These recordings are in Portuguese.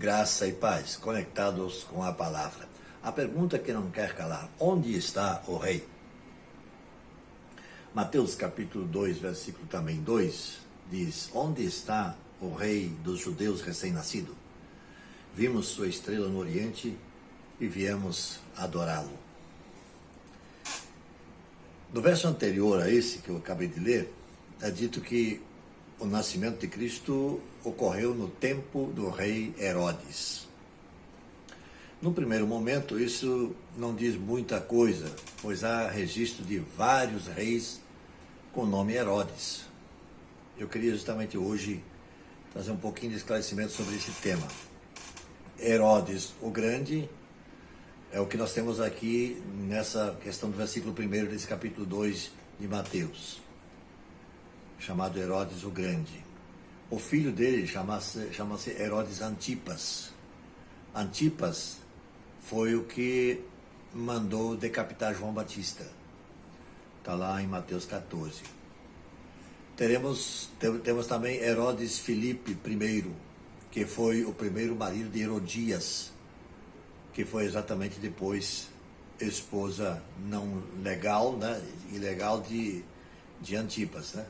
Graça e paz, conectados com a palavra. A pergunta que não quer calar: onde está o rei? Mateus capítulo 2, versículo também 2, diz: onde está o rei dos judeus recém-nascido? Vimos sua estrela no oriente e viemos adorá-lo. No verso anterior a esse que eu acabei de ler, é dito que o nascimento de Cristo ocorreu no tempo do rei Herodes. No primeiro momento, isso não diz muita coisa, pois há registro de vários reis com o nome Herodes. Eu queria justamente hoje trazer um pouquinho de esclarecimento sobre esse tema. Herodes o Grande é o que nós temos aqui nessa questão do versículo 1 desse capítulo 2 de Mateus, chamado Herodes o Grande. O filho dele chama-se Herodes Antipas. Antipas foi o que mandou decapitar João Batista. Está lá em Mateus 14. Temos também Herodes Filipe I, que foi o primeiro marido de Herodias, que foi exatamente depois esposa não legal, né, ilegal de Antipas, né?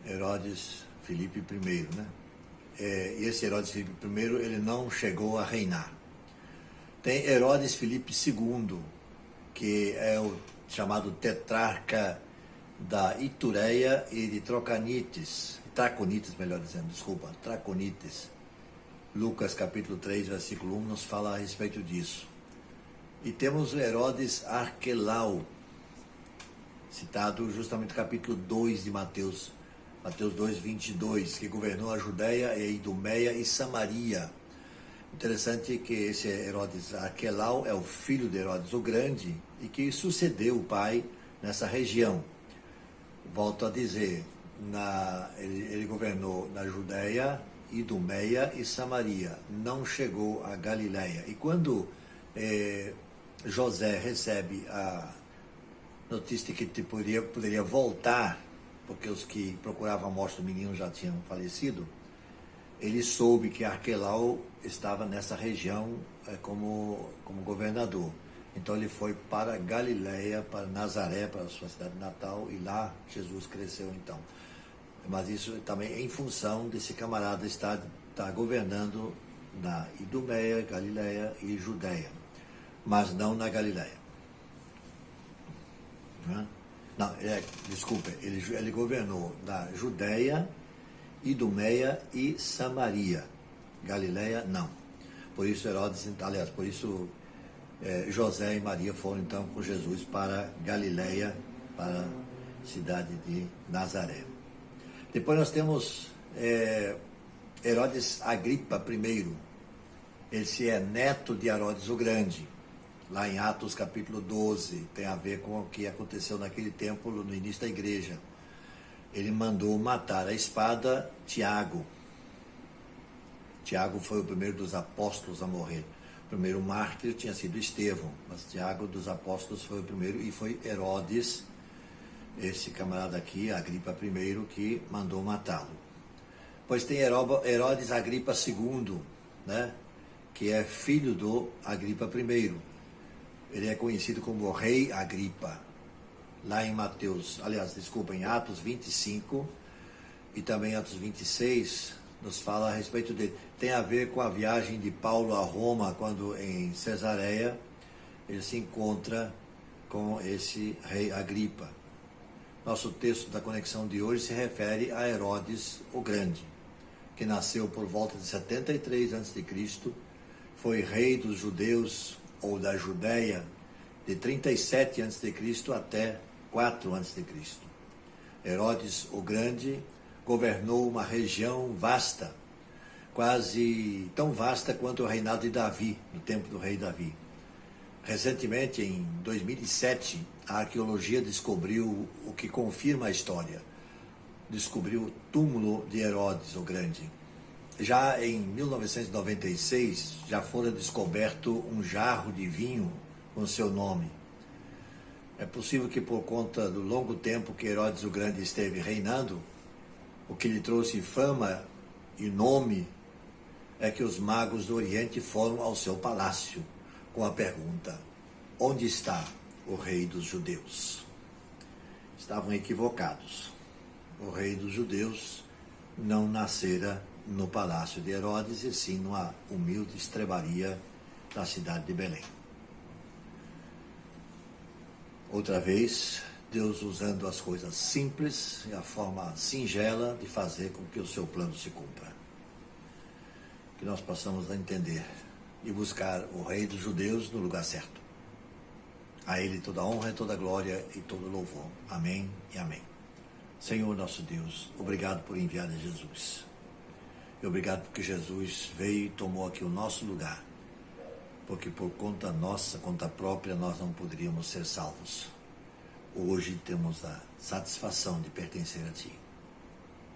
Herodes Filipe I, né? E esse Herodes Filipe I, ele não chegou a reinar. Tem Herodes Filipe II, que é o chamado tetrarca da Itureia e de Traconites, Traconites. Lucas capítulo 3, versículo 1, nos fala a respeito disso. E temos o Herodes Arquelau, citado justamente no capítulo 2 de Mateus 2, 22, que governou a Judéia, a Idumeia e Samaria. Interessante que esse Herodes Arquelau é o filho de Herodes o Grande e que sucedeu o pai nessa região. Volto a dizer, ele governou na Judéia, Idumeia e Samaria, não chegou a Galiléia. E quando José recebe a notícia de que poderia voltar, porque os que procuravam a morte do menino já tinham falecido, ele soube que Arquelau estava nessa região como governador. Então ele foi para Galiléia, para Nazaré, para a sua cidade natal, e lá Jesus cresceu então. Mas isso também em função desse camarada estar governando na Idumeia, Galiléia e Judéia, mas não na Galiléia. Não, ele governou na Judéia, Idumeia e Samaria. Galiléia, não. Por isso José e Maria foram então com Jesus para Galiléia, para a cidade de Nazaré. Depois nós temos Herodes Agripa I. Esse é neto de Herodes o Grande. Lá em Atos capítulo 12, tem a ver com o que aconteceu naquele tempo no início da igreja. Ele mandou matar a espada Tiago. Tiago foi o primeiro dos apóstolos a morrer. O primeiro mártir tinha sido Estevão, mas Tiago dos apóstolos foi o primeiro, e foi Herodes, esse camarada aqui, Agripa I, que mandou matá-lo. Pois tem Herodes Agripa II, né, que é filho do Agripa I. Ele é conhecido como Rei Agripa. Lá em em Atos 25 e também Atos 26, nos fala a respeito dele. Tem a ver com a viagem de Paulo a Roma, quando em Cesareia ele se encontra com esse Rei Agripa. Nosso texto da conexão de hoje se refere a Herodes o Grande, que nasceu por volta de 73 a.C., foi rei dos judeus ou da Judéia de 37 a.C. até 4 a.C. Herodes o Grande governou uma região vasta, quase tão vasta quanto o reinado de Davi, no tempo do rei Davi. Recentemente, em 2007, a arqueologia descobriu o que confirma a história. Descobriu o túmulo de Herodes o Grande. Já em 1996, já fora descoberto um jarro de vinho com seu nome. É possível que por conta do longo tempo que Herodes o Grande esteve reinando, o que lhe trouxe fama e nome é que os magos do Oriente foram ao seu palácio com a pergunta: onde está o rei dos judeus? Estavam equivocados. O rei dos judeus não nascera no palácio de Herodes, e sim numa humilde estrebaria da cidade de Belém. Outra vez, Deus usando as coisas simples e a forma singela de fazer com que o seu plano se cumpra. Que nós possamos entender e buscar o rei dos judeus no lugar certo. A ele toda honra, toda glória e todo louvor. Amém e amém. Senhor nosso Deus, obrigado por enviar Jesus. E obrigado porque Jesus veio e tomou aqui o nosso lugar. Porque por conta nossa, conta própria, nós não poderíamos ser salvos. Hoje temos a satisfação de pertencer a Ti.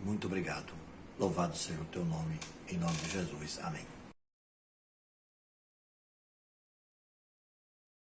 Muito obrigado. Louvado seja o Teu nome, em nome de Jesus. Amém.